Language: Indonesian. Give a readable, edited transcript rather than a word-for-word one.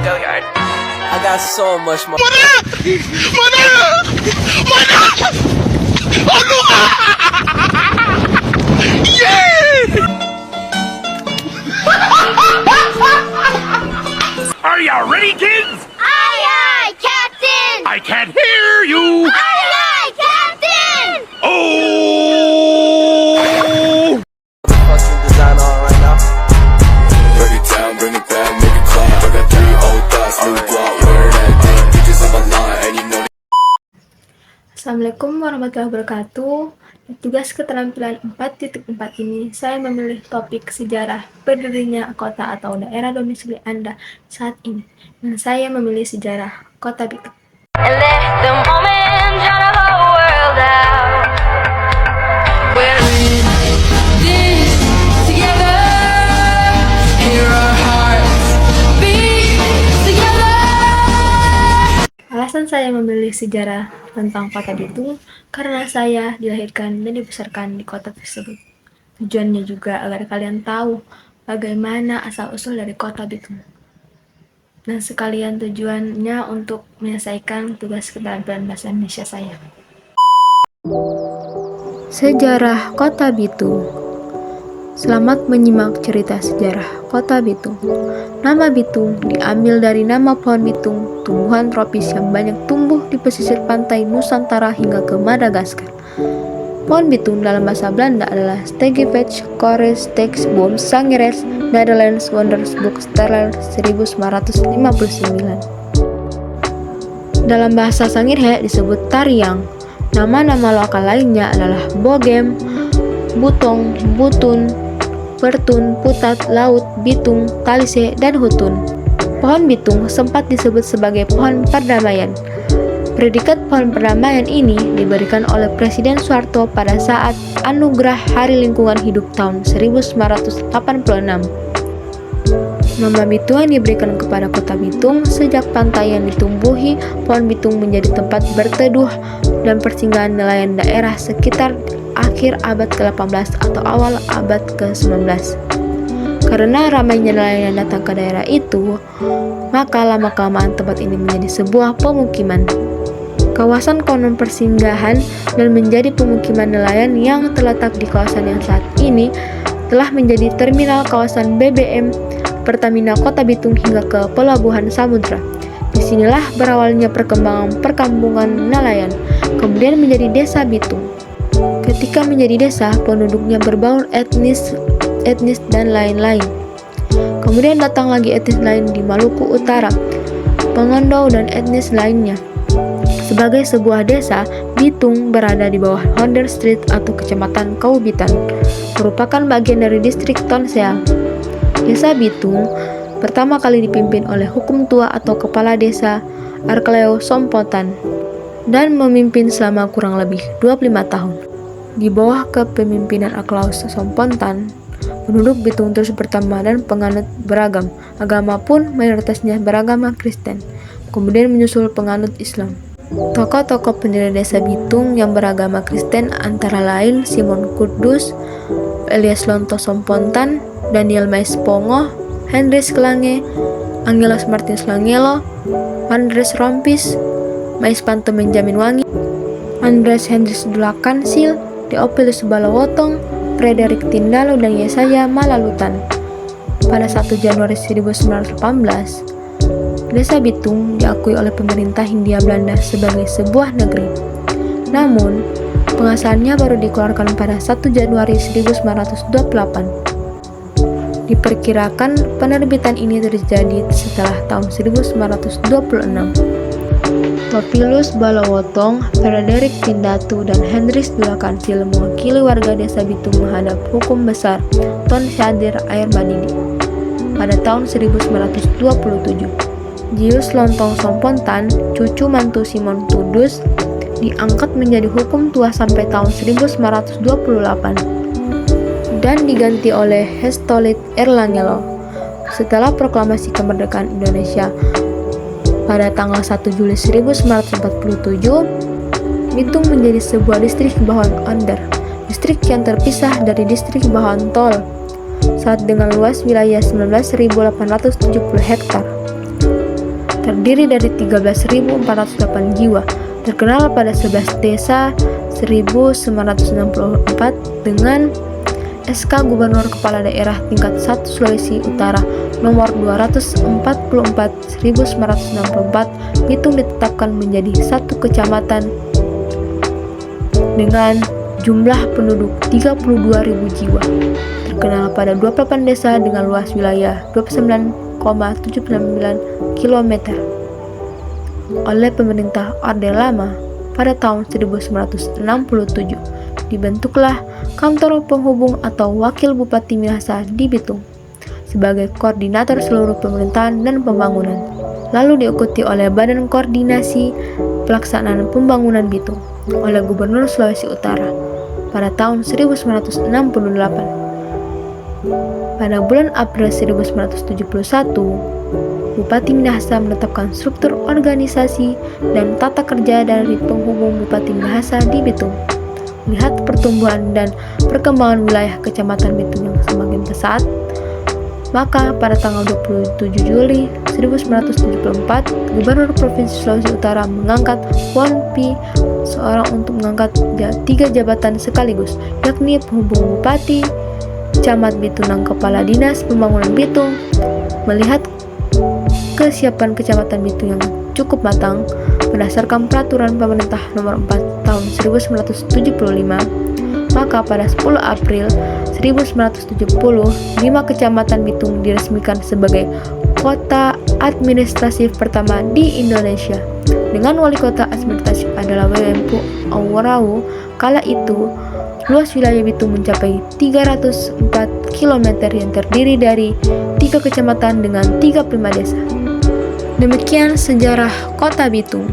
I got so much more. Are you ready, kids? Aye, aye, Captain! I can't hear you. Aye, aye, Captain! Oh! Fucking design on right now. Break it down, bring it back, make it clap. I got 3 old thoughts, new block, where that thing. Bitches on my line, and you know. Assalamualaikum warahmatullahi wabarakatuh. Di tugas keterampilan 4.4 ini, saya memilih topik sejarah berdirinya kota atau daerah domisili Anda saat ini. Dan saya memilih sejarah Kota Bitung. And let the moment drown the whole world out. We're in this together. Hear our hearts beat together. Alasan saya memilih sejarah tentang Kota Bitung karena saya dilahirkan dan dibesarkan di kota tersebut. Tujuannya juga agar kalian tahu bagaimana asal-usul dari Kota Bitung. Dan sekalian tujuannya untuk menyelesaikan tugas keterampilan bahasa Indonesia saya. Sejarah Kota Bitung. Selamat menyimak cerita sejarah Kota Bitung. Nama Bitung diambil dari nama pohon bitung, tumbuhan tropis yang banyak tumbuh di pesisir pantai Nusantara hingga ke Madagaskar. Pohon bitung dalam bahasa Belanda adalah Stygopes Cores Textboom Sangeres Netherlands Wondersboek Sterel 1959. Dalam bahasa Sangirhe disebut tariang. Nama-nama lokal lainnya adalah bogem, butong, butun, pertun, putat, laut, bitung, talise, dan hutun. Pohon bitung sempat disebut sebagai pohon perdamaian. Predikat pohon perdamaian ini diberikan oleh Presiden Soeharto pada saat Anugerah Hari Lingkungan Hidup tahun 1986. Nama Bitung yang diberikan kepada Kota Bitung sejak pantai yang ditumbuhi pohon bitung menjadi tempat berteduh dan persinggahan nelayan daerah sekitar akhir abad ke-18 atau awal abad ke-19. Karena ramainya nelayan yang datang ke daerah itu, maka lama-kelamaan tempat ini menjadi sebuah pemukiman. Kawasan konon persinggahan dan menjadi pemukiman nelayan yang terletak di kawasan yang saat ini telah menjadi terminal kawasan BBM Pertamina Kota Bitung hingga ke Pelabuhan Samudra. Disinilah berawalnya perkembangan perkampungan nelayan, kemudian menjadi Desa Bitung. Ketika menjadi desa, penduduknya berbaur etnis dan lain-lain. Kemudian datang lagi etnis lain di Maluku Utara, Pengondau dan etnis lainnya. Sebagai sebuah desa, Bitung berada di bawah Honder Street atau Kecamatan Kaubitan, merupakan bagian dari distrik Tonsea. Desa Bitung pertama kali dipimpin oleh hukum tua atau kepala desa Arkleo Sompotan dan memimpin selama kurang lebih 25 tahun. Di bawah kepemimpinan Arkleo Sompotan, penduduk Bitung terus bertambah dan penganut beragam. Agama pun mayoritasnya beragama Kristen, kemudian menyusul penganut Islam. Tokoh-tokoh pendiri desa Bitung yang beragama Kristen antara lain Simon Kudus, Elias Lonto Sompontan, Daniel Mais Pongo, Hendris Kelange, Angelos Martins Langelo, Andres Rompis, Mais Panto Benjamin Wangi, Andres Hendris Dulakansil, Theophilus Balawotong, Frederick Tindalo, dan Yesaya Malalutan. Pada 1 Januari 1918, Desa Bitung diakui oleh pemerintah Hindia Belanda sebagai sebuah negeri. Namun, pengasahannya baru dikeluarkan pada 1 Januari 1928. Diperkirakan penerbitan ini terjadi setelah tahun 1926. Theophilus Balawotong, Frederick Tindatu, dan Hendris Dulakansil mewakili warga desa Bitung menghadap hukum besar Ton Syadir Air Madidi pada tahun 1927. Jius Lontong Sompontan, cucu mantu Simon Kudus, diangkat menjadi hukum tua sampai tahun 1928 dan diganti oleh Hestolit Erlangelo. Setelah proklamasi kemerdekaan Indonesia pada tanggal 1 Juli 1947, Bitung menjadi sebuah distrik Bahoan Onder, distrik yang terpisah dari distrik Bahoan Tol, saat dengan luas wilayah 19.870 hektar. terdiri dari 13.408 jiwa, terkenal pada 11 desa 1964 dengan SK Gubernur Kepala Daerah tingkat 1 Sulawesi Utara nomor 244.1964. Bitung ditetapkan menjadi satu kecamatan dengan jumlah penduduk 32.000 jiwa, terkenal pada 28 desa dengan luas wilayah 29,79 km. Oleh pemerintah Orde Lama pada tahun 1967, dibentuklah Kantor Penghubung atau Wakil Bupati Minahasa di Bitung sebagai koordinator seluruh pemerintahan dan pembangunan, lalu diikuti oleh Badan Koordinasi Pelaksanaan Pembangunan Bitung oleh Gubernur Sulawesi Utara pada tahun 1968. Pada bulan April 1971, Bupati Minahasa menetapkan struktur organisasi dan tata kerja dari penghubung Bupati Minahasa di Bitung. Melihat pertumbuhan dan perkembangan wilayah Kecamatan Bitung yang semakin pesat, maka pada tanggal 27 Juli 1974, Gubernur Provinsi Sulawesi Utara mengangkat Wan Pi seorang untuk mengangkat 3 jabatan sekaligus, yakni penghubung Bupati, Camat Bitung dan Kepala Dinas Pembangunan Bitung. Melihat kesiapan Kecamatan Bitung yang cukup matang, berdasarkan Peraturan Pemerintah Nomor 4 Tahun 1975, maka pada 10 April 1970, 5 Kecamatan Bitung diresmikan sebagai kota administratif pertama di Indonesia, dengan wali kota administratif adalah Wempu Awarawu. Kala itu, luas wilayah Bitung mencapai 304 km yang terdiri dari 3 kecamatan dengan 35 desa. Demikian sejarah Kota Bitung.